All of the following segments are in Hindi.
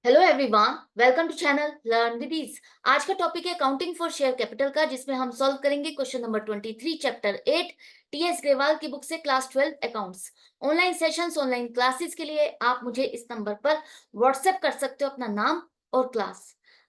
Hello everyone, welcome to channel learn with ease. आज का टॉपिक है अकाउंटिंग फॉर शेयर कैपिटल का, जिसमें हम सॉल्व करेंगे question number 23 chapter 8 TS Grewal की बुक से class 12 accounts. Online sessions, online classes के लिए आप मुझे इस नंबर पर व्हाट्सएप कर सकते हो अपना नाम और क्लास।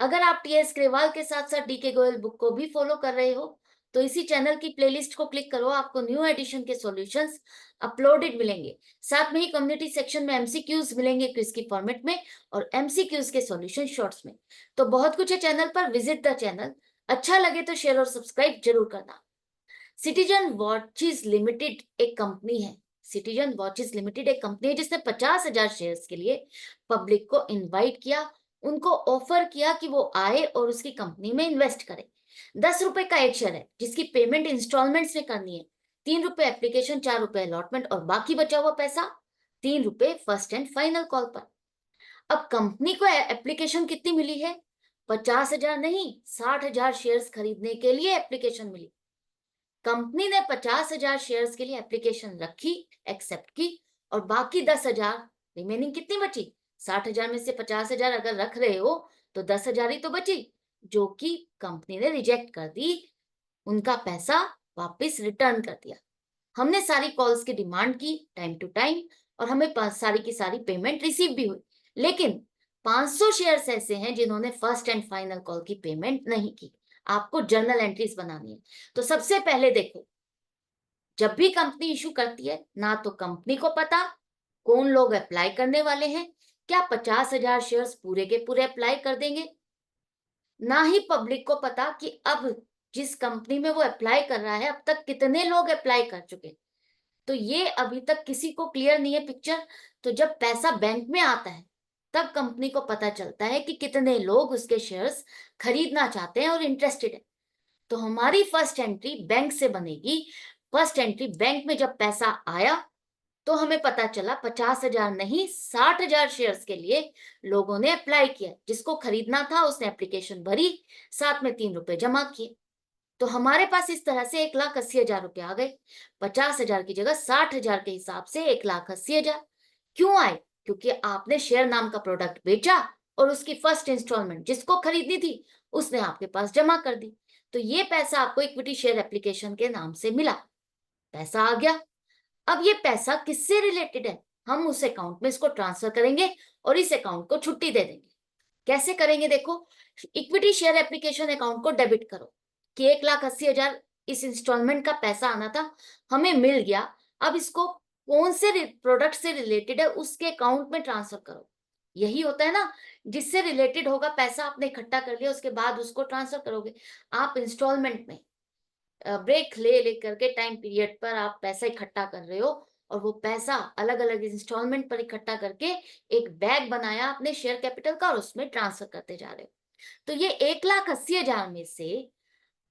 अगर आप टीएस ग्रेवाल के साथ साथ डीके गोयल बुक को भी फॉलो कर रहे हो तो इसी चैनल की प्लेलिस्ट को क्लिक करो, आपको न्यू एडिशन के सॉल्यूशंस अपलोडेड मिलेंगे। साथ में ही कम्युनिटी सेक्शन में एमसीक्यूज मिलेंगे क्विज की फॉर्मेट में और एमसीक्यूज के सॉल्यूशन शॉर्ट्स में। तो बहुत कुछ है चैनल पर, विजिट द चैनल। अच्छा लगे तो शेयर और सब्सक्राइब जरूर करना। सिटीजन वॉचेस लिमिटेड एक कंपनी है। सिटीजन वॉचेस लिमिटेड एक कंपनी है जिसने 50,000 शेयर्स के लिए पब्लिक को इनवाइट किया, उनको ऑफर किया कि वो आए और उसकी कंपनी में इन्वेस्ट करे। 10 रुपए का एक शेयर है जिसकी पेमेंट इंस्टॉलमेंट्स में करनी है। 3 रुपए एप्लीकेशन, 4 रुपए अलॉटमेंट और बाकी बचा हुआ पैसा 3 रुपए फर्स्ट एंड फाइनल कॉल पर। अब कंपनी को एप्लीकेशन कितनी मिली है? 50,000 नहीं, 60,000 शेयर्स खरीदने के लिए एप्लीकेशन मिली। कंपनी ने 50,000 शेयर्स के लिए एप्लीकेशन रखी, एक्सेप्ट की, और बाकी 10,000 रिमेनिंग कितनी बची? 60,000 में से 50,000 अगर रख रहे हो तो 10,000 ही तो बची, जो कि कंपनी ने रिजेक्ट कर दी, उनका पैसा वापस रिटर्न कर दिया। हमने सारी कॉल्स की डिमांड की टाइम टू टाइम और हमें सारी की सारी पेमेंट रिसीव भी हुई, लेकिन 500 शेयर्स ऐसे हैं जिन्होंने फर्स्ट एंड फाइनल कॉल की पेमेंट नहीं की। आपको जर्नल एंट्रीज बनानी है। तो सबसे पहले देखो, जब भी कंपनी इशू करती है ना तो कंपनी को पता कौन लोग अप्लाई करने वाले हैं, क्या 50,000 शेयर्स पूरे के पूरे अप्लाई कर देंगे, ना ही पब्लिक को पता कि अब जिस कंपनी में वो अप्लाई कर रहा है अब तक कितने लोग अप्लाई कर चुके। तो ये अभी तक किसी को क्लियर नहीं है पिक्चर। तो जब पैसा बैंक में आता है तब कंपनी को पता चलता है कि कितने लोग उसके शेयर्स खरीदना चाहते हैं और इंटरेस्टेड है। तो हमारी फर्स्ट एंट्री बैंक से बनेगी। फर्स्ट एंट्री बैंक में जब पैसा आया तो हमें पता चला 50,000 नहीं, 60,000 शेयर्स के लिए लोगों ने अप्लाई किया। जिसको खरीदना था उसने एप्लीकेशन भरी, साथ में 3 रुपए जमा किए। तो हमारे पास इस तरह से 1,80,000 रुपए आ गए। 50,000 की जगह 60,000 के हिसाब से 1,80,000 क्यों आए? क्योंकि आपने शेयर नाम का प्रोडक्ट बेचा और उसकी फर्स्ट इंस्टॉलमेंट जिसको खरीदनी थी उसने आपके पास जमा कर दी। तो ये पैसा आपको इक्विटी शेयर एप्लीकेशन के नाम से मिला, पैसा आ गया। अब ये पैसा किससे रिलेटेड है? हम उस अकाउंट में इसको ट्रांसफर करेंगे और इस अकाउंट को छुट्टी दे देंगे। कैसे करेंगे देखो, इक्विटी शेयर एप्लीकेशन अकाउंट को डेबिट करो कि 1,80,000 इस इंस्टॉलमेंट का पैसा आना था, हमें मिल गया। अब इसको कौन से प्रोडक्ट से रिलेटेड है उसके अकाउंट में ट्रांसफर करो। यही होता है ना, जिससे रिलेटेड होगा पैसा आपने इकट्ठा कर लिया, उसके बाद उसको ट्रांसफर करोगे। आप इंस्टॉलमेंट में ब्रेक ले लेकर के टाइम पीरियड पर आप पैसा इकट्ठा कर रहे हो और वो पैसा अलग अलग इंस्टॉलमेंट पर इकट्ठा करके एक बैग बनाया अपने शेयर कैपिटल का और उसमें ट्रांसफर करते जा रहे हो। तो ये 1,80,000 में से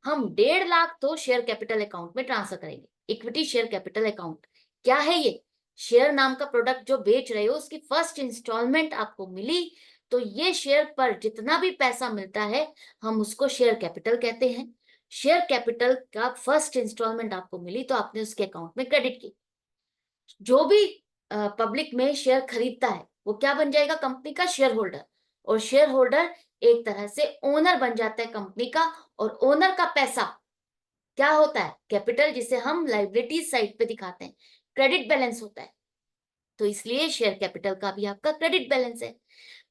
हम 1.5 लाख तो शेयर कैपिटल अकाउंट में ट्रांसफर करेंगे। इक्विटी शेयर कैपिटल अकाउंट क्या है? ये शेयर नाम का प्रोडक्ट जो बेच रहे हो उसकी फर्स्ट इंस्टॉलमेंट आपको मिली, तो ये शेयर पर जितना भी पैसा मिलता है हम उसको शेयर कैपिटल कहते हैं। शेयर कैपिटल का फर्स्ट इंस्टॉलमेंट आपको मिली तो आपने उसके अकाउंट में क्रेडिट की। जो भी पब्लिक में शेयर खरीदता है वो क्या बन जाएगा? कंपनी का शेयर होल्डर। और शेयर होल्डर एक तरह से ओनर बन जाता है कंपनी का। और ओनर का पैसा क्या होता है? कैपिटल, जिसे हम लाइबिलिटी साइड पे दिखाते हैं, क्रेडिट बैलेंस होता है। तो इसलिए शेयर कैपिटल का भी आपका क्रेडिट बैलेंस है।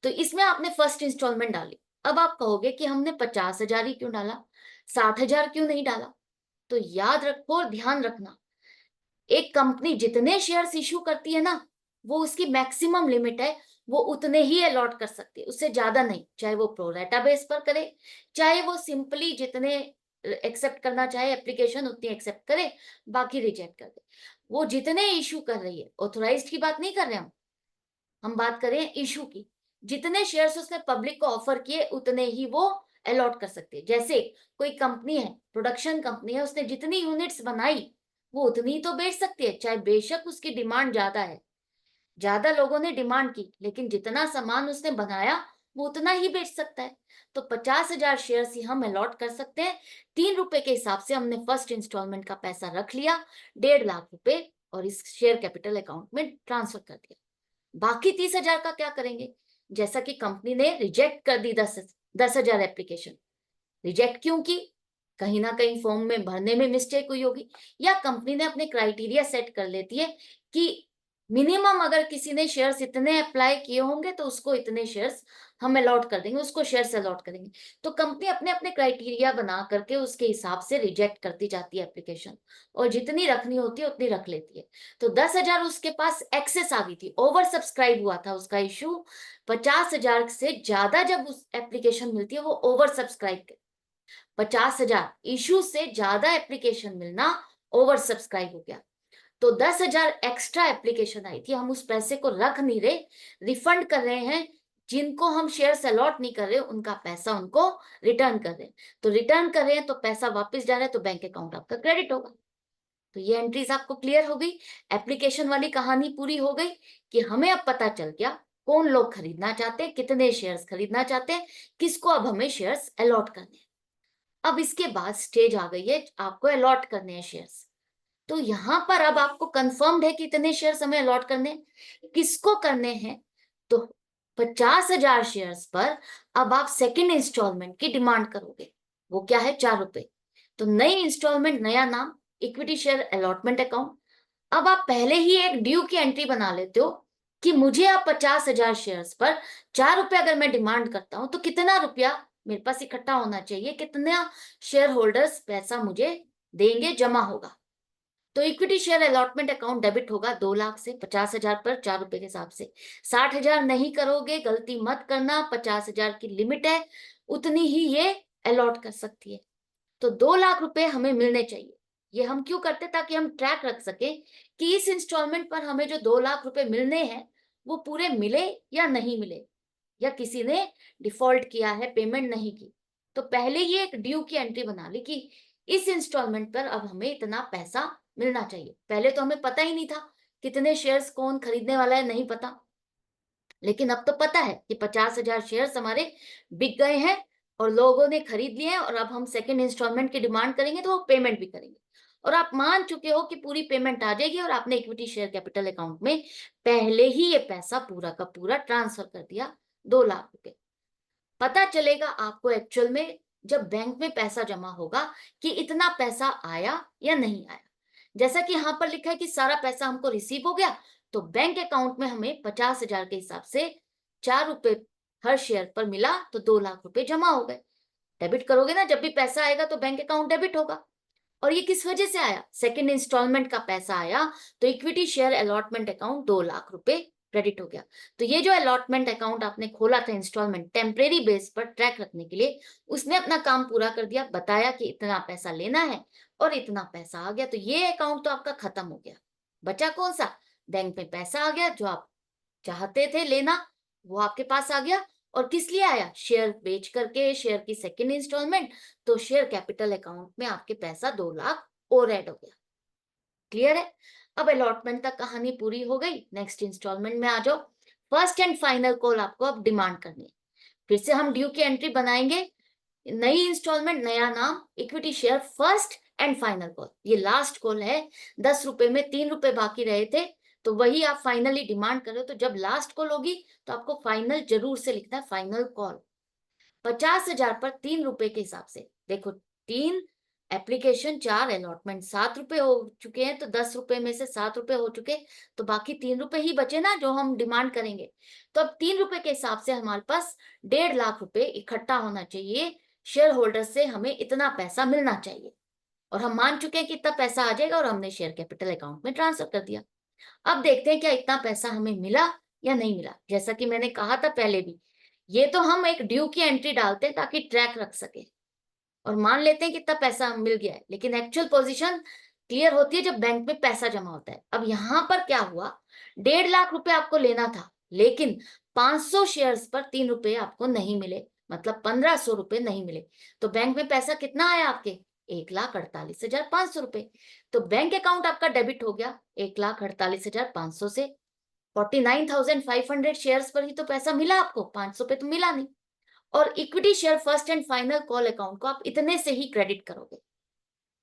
तो इसमें आपने फर्स्ट इंस्टॉलमेंट डाली। अब आप कहोगे कि हमने 50,000 ही क्यों डाला, 60,000 क्यों नहीं डाला? तो याद रखो और ध्यान रखना, एक कंपनी जितने शेयर्स इश्यू करती है ना, वो उसकी मैक्सिमम लिमिट है, वो उतने ही अलॉट कर सकती है, उससे ज्यादा नहीं। चाहे वो प्रोरेटा बेस पर करे, चाहे वो सिंपली जितने एक्सेप्ट करना चाहे एप्लीकेशन उतनी एक्सेप्ट करे, बाकी रिजेक्ट कर दे। वो जितने इश्यू कर रही है, ऑथोराइज्ड की बात नहीं कर रहे हम बात करें इशू की। जितने शेयर्स उसने पब्लिक को ऑफर किए उतने ही वो अलॉट कर सकती है। जैसे कोई कंपनी है, प्रोडक्शन कंपनी है, उसने जितनी यूनिट्स बनाई वो उतनी तो बेच सकती है, चाहे बेशक उसकी डिमांड ज्यादा है। ज्यादा लोगों ने डिमांड की, लेकिन जितना सामान उसने बनाया वो उतना ही बेच सकता है। तो 50,000 शेयर्स ही हम अलॉट कर सकते हैं। 3 रुपए के हिसाब से हमने फर्स्ट इंस्टॉलमेंट का पैसा रख लिया, 1.5 लाख रुपए, और इस शेयर कैपिटल अकाउंट में ट्रांसफर कर दिया। बाकी 30,000 का क्या करेंगे? जैसा कि कंपनी ने रिजेक्ट कर दी 10,000 एप्लीकेशन। रिजेक्ट क्यों की? कहीं ना कहीं फॉर्म में भरने में मिस्टेक हुई होगी, या कंपनी ने अपने क्राइटेरिया सेट कर लेती है कि मिनिमम अगर किसी ने शेयर्स इतने अप्लाई किए होंगे तो उसको इतने शेयर्स हम अलॉट कर देंगे, उसको शेयर्स अलॉट करेंगे। तो कंपनी अपने अपने क्राइटेरिया बना करके उसके हिसाब से रिजेक्ट करती जाती है एप्लीकेशन, और जितनी रखनी होती है उतनी रख लेती है। तो 10,000 उसके पास एक्सेस आ गई थी, ओवर सब्सक्राइब हुआ था उसका इशू। 50,000 से ज्यादा जब उस एप्लीकेशन मिलती है वो ओवर सब्सक्राइब, 50,000 इशू से ज्यादा एप्लीकेशन मिलना ओवर सब्सक्राइब हो गया। तो 10,000 एक्स्ट्रा एप्लीकेशन आई थी, हम उस पैसे को रख नहीं रहे, रिफंड कर रहे हैं। जिनको हम शेयर्स अलॉट नहीं कर रहे उनका पैसा उनको रिटर्न कर रहे हैं। तो रिटर्न कर रहे हैं तो पैसा वापस जा रहा है, तो बैंक अकाउंट आपका क्रेडिट होगा। तो ये एंट्रीज आपको क्लियर हो गई। एप्लीकेशन वाली कहानी पूरी हो गई कि हमें अब पता चल गया कौन लोग खरीदना चाहते हैं, कितने शेयर्स खरीदना चाहते हैं, किसको अब हमें शेयर्स अलॉट करने हैं। अब इसके बाद स्टेज आ गई है, आपको अलॉट करने हैं शेयर्स। तो यहां पर अब आपको कंफर्म्ड है कि इतने शेयर्स हमें अलॉट करने हैं, किसको करने हैं। तो 50,000 शेयर्स पर अब आप सेकेंड इंस्टॉलमेंट की डिमांड करोगे। वो क्या है? 4 रुपए। तो नई इंस्टॉलमेंट, नया नाम, इक्विटी शेयर अलॉटमेंट अकाउंट। अब आप पहले ही एक ड्यू की एंट्री बना लेते हो कि मुझे आप 50,000 शेयर्स पर 4 रुपए अगर मैं डिमांड करता हूं तो कितना रुपया मेरे पास इकट्ठा होना चाहिए, कितना शेयर होल्डर्स पैसा मुझे देंगे, जमा होगा। तो equity share allotment account debit होगा 2 लाख से, 50,000 पर 4 रुपए के हिसाब से। 60,000 नहीं करोगे, गलती मत करना, 50,000 की लिमिट है, उतनी ही ये अलॉट कर सकती है। तो 2 लाख रुपए हमें मिलने चाहिए। ये हम क्यों करते? ताकि हम ट्रैक रख सके कि इस इंस्टॉलमेंट पर हमें जो 2 लाख रुपए मिलने हैं वो पूरे मिले या नहीं मिले, या किसी ने डिफॉल्ट किया है, पेमेंट नहीं की। तो पहले ही एक ड्यू की एंट्री बना ली कि इस इंस्टॉलमेंट पर अब हमें इतना पैसा मिलना चाहिए। पहले तो हमें पता ही नहीं था कितने शेयर्स कौन खरीदने वाला है, नहीं पता। लेकिन अब तो पता है कि 50,000 शेयर्स हमारे बिक गए हैं और लोगों ने खरीद लिए हैं, और अब हम सेकेंड इंस्टॉलमेंट की डिमांड करेंगे तो वो पेमेंट भी करेंगे। और आप मान चुके हो कि पूरी पेमेंट आ जाएगी, और आपने इक्विटी शेयर कैपिटल अकाउंट में पहले ही ये पैसा पूरा का पूरा ट्रांसफर कर दिया, 2 लाख रुपए। पता चलेगा आपको एक्चुअल में जब बैंक में पैसा जमा होगा कि इतना पैसा आया या नहीं आया। जैसा कि यहाँ पर लिखा है कि सारा पैसा हमको रिसीव हो गया, तो बैंक अकाउंट में हमें 50,000 के हिसाब से 4 रुपए हर शेयर पर मिला, तो 2 लाख रुपए जमा हो गए। डेबिट करोगे ना, जब भी पैसा आएगा तो बैंक अकाउंट डेबिट होगा। और ये किस वजह से आया? सेकेंड इंस्टॉलमेंट का पैसा आया, तो equity share allotment account 2 lakh रुपए क्रेडिट हो गया। तो ये जो अलॉटमेंट अकाउंट आपने खोला था इंस्टॉलमेंट टेम्परेरी बेस पर ट्रैक रखने के लिए, उसने अपना काम पूरा कर दिया, बताया कि इतना पैसा लेना है और इतना पैसा आ गया। तो ये अकाउंट तो आपका खत्म हो गया। बचा कौन सा? बैंक में पैसा आ गया, जो आप चाहते थे लेना वो आपके पास आ गया। और किस लिए आया? शेयर बेच करके, शेयर की सेकेंड इंस्टॉलमेंट। तो शेयर कैपिटल अकाउंट में आपके पैसा 2 लाख और ऐड हो गया। क्लियर है? अब अलॉटमेंट तक कहानी पूरी हो गई, नेक्स्ट इंस्टॉलमेंट में आ जाओ। फर्स्ट एंड फाइनल कॉल आपको अब डिमांड करनी है। फिर से हम ड्यू की एंट्री बनाएंगे, नई इंस्टॉलमेंट, नया नाम, equity share, first and final call. ये लास्ट कॉल है। 10 रुपए में 3 रुपए बाकी रहे थे, तो वही आप फाइनली डिमांड कर रहे हो। तो जब लास्ट कॉल होगी तो आपको फाइनल जरूर से लिखना है, फाइनल कॉल। 50,000 पर 3 रुपए के हिसाब से देखो, 3 एप्लीकेशन, 4 अलॉटमेंट, 7 रुपए हो चुके हैं। तो 10 रुपए में से 7 रुपए हो चुके, तो बाकी 3 रुपए ही बचे ना जो हम डिमांड करेंगे। तो अब 3 रुपए के हिसाब से हमारे पास 1.5 लाख रुपए इकट्ठा होना चाहिए। शेयर होल्डर से हमें इतना पैसा मिलना चाहिए, और हम मान चुके हैं कि इतना पैसा आ जाएगा, और हमने शेयर कैपिटल अकाउंट में ट्रांसफर कर दिया। अब देखते हैं क्या इतना पैसा हमें मिला या नहीं मिला। जैसा कि मैंने कहा था पहले भी, ये तो हम एक ड्यू की एंट्री डालते हैं ताकि ट्रैक रख सके, और मान लेते हैं कि इतना पैसा मिल गया है। लेकिन एक्चुअल पोजीशन क्लियर होती है जब बैंक में पैसा जमा होता है। अब यहां पर क्या हुआ? 1.5 लाख रुपए आपको लेना था, लेकिन 500 शेयर्स पर 3 रुपए आपको नहीं मिले, मतलब 1,500 रुपए नहीं मिले। तो बैंक में पैसा कितना आया आपके? 1,48,500 रुपए। तो बैंक अकाउंट आपका डेबिट हो गया 1,48,500 से। 49,500 शेयर्स पर ही तो पैसा मिला आपको, 500 पे तो मिला नहीं। और equity share first and final call account को आप इतने से ही क्रेडिट करोगे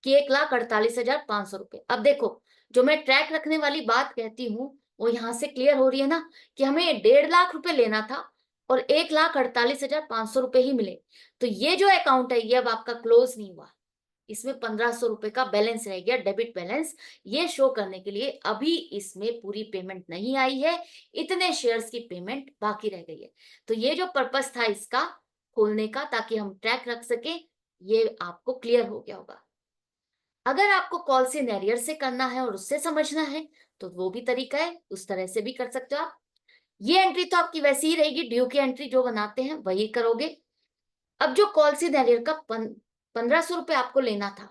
कि 1,48,500 रुपए। अब देखो, जो मैं ट्रैक रखने वाली बात कहती हूँ वो यहां से क्लियर हो रही है ना, कि हमें 1.5 लाख रुपए लेना था, और 1,48,500 रुपए ही मिले। तो ये जो अकाउंट है ये अब आपका क्लोज नहीं हुआ, इसमें 1500 रुपए का बैलेंस रह गया, डेबिट बैलेंस। ये शो करने के लिए अभी इसमें पूरी पेमेंट नहीं आई है, इतने शेयर्स की पेमेंट बाकी रह गई है। तो ये जो पर्पस था इसका खोलने का, ताकि हम ट्रैक रख सके, ये आपको क्लियर हो गया होगा। अगर आपको कॉल सिनेरियर से करना है और उससे समझना है तो वो भी तरीका है, उस तरह से भी कर सकते हो आप। ये एंट्री तो आपकी वैसी ही रहेगी, ड्यू की एंट्री जो बनाते हैं वही करोगे। अब जो कॉल सिनेरियर का 1500 रुपए आपको लेना था,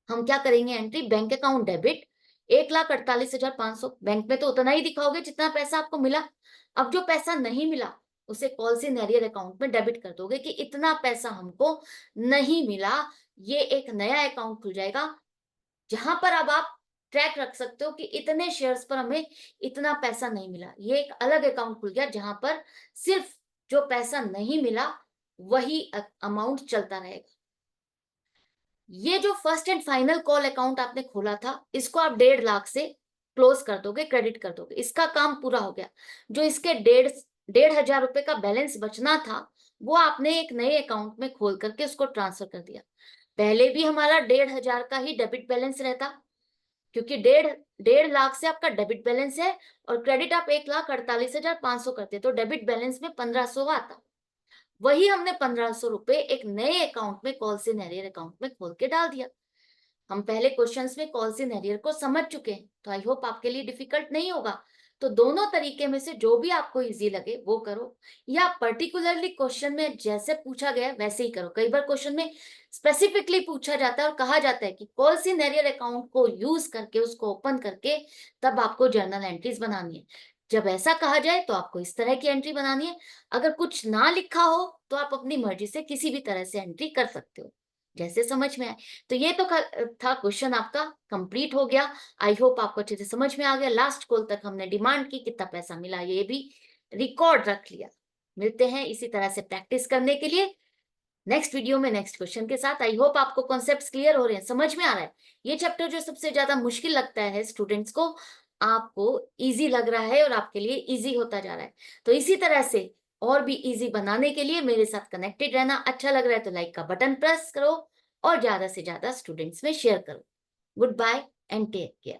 हम क्या करेंगे, entry bank account debit 1,48,500, bank में तो उतना ही दिखाओगे जितना पैसा आपको मिला। अब जो पैसा नहीं मिला उसे कॉल सिनेरियर अकाउंट में डेबिट कर दोगे कि इतना पैसा हमको नहीं मिला। ये एक नया अकाउंट खुल जाएगा जहां पर अब आप ट्रैक रख सकते हो कि इतने शेयर्स पर हमें इतना पैसा नहीं मिला। ये एक अलग अकाउंट खुल गया जहां पर सिर्फ जो पैसा नहीं मिला वही अमाउंट चलता रहेगा। ये जो first and final call account आपने खोला था, इसको आप 1.5 लाख से क्लोज कर दोगे, क्रेडिट कर दोगे, इसका काम पूरा हो गया। जो इसके 1,500 रुपए का बैलेंस बचना था वो आपने एक नए अकाउंट में खोल करके उसको ट्रांसफर कर दिया। पहले भी हमारा 1,500 का ही डेबिट बैलेंस रहता, क्योंकि 1.5 लाख से आपका डेबिट बैलेंस है और क्रेडिट आप 1,48,500 करते, तो डेबिट बैलेंस में 1500 आता। वही हमने 1500 रुपए एक नए अकाउंट में, कॉल सिनेरियर अकाउंट में खोल के डाल दिया। हम पहले क्वेश्चंस में कॉल सिनेरियर को समझ चुके हैं, तो आई होप आपके लिए डिफिकल्ट नहीं होगा। तो दोनों तरीके में से जो भी आपको इजी लगे वो करो, या पर्टिकुलरली क्वेश्चन में जैसे पूछा गया वैसे ही करो। कई बार क्वेश्चन में स्पेसिफिकली पूछा जाता है और कहा जाता है कि कॉल सिनेरियर अकाउंट को यूज करके, उसको ओपन करके तब आपको जर्नल एंट्रीज बनानी है। जब ऐसा कहा जाए तो आपको इस तरह की एंट्री बनानी है। अगर कुछ ना लिखा हो तो आप अपनी मर्जी से किसी भी तरह से एंट्री कर सकते हो, जैसे समझ में आए। तो ये तो था क्वेश्चन आपका कंप्लीट हो गया। आई होप आपको अच्छे से समझ में आ गया। लास्ट कॉल तक हमने डिमांड की, कितना पैसा मिला ये भी रिकॉर्ड रख लिया। मिलते हैं इसी तरह से प्रैक्टिस करने के लिए नेक्स्ट वीडियो में नेक्स्ट क्वेश्चन के साथ। आई होप आपको कॉन्सेप्ट्स क्लियर हो रहे हैं, समझ में आ रहा है। ये चैप्टर जो सबसे ज्यादा मुश्किल लगता है स्टूडेंट्स को, आपको इजी लग रहा है और आपके लिए इजी होता जा रहा है। तो इसी तरह से और भी इजी बनाने के लिए मेरे साथ कनेक्टेड रहना। अच्छा लग रहा है तो लाइक का बटन प्रेस करो और ज्यादा से ज्यादा स्टूडेंट्स में शेयर करो। Good bye and take care.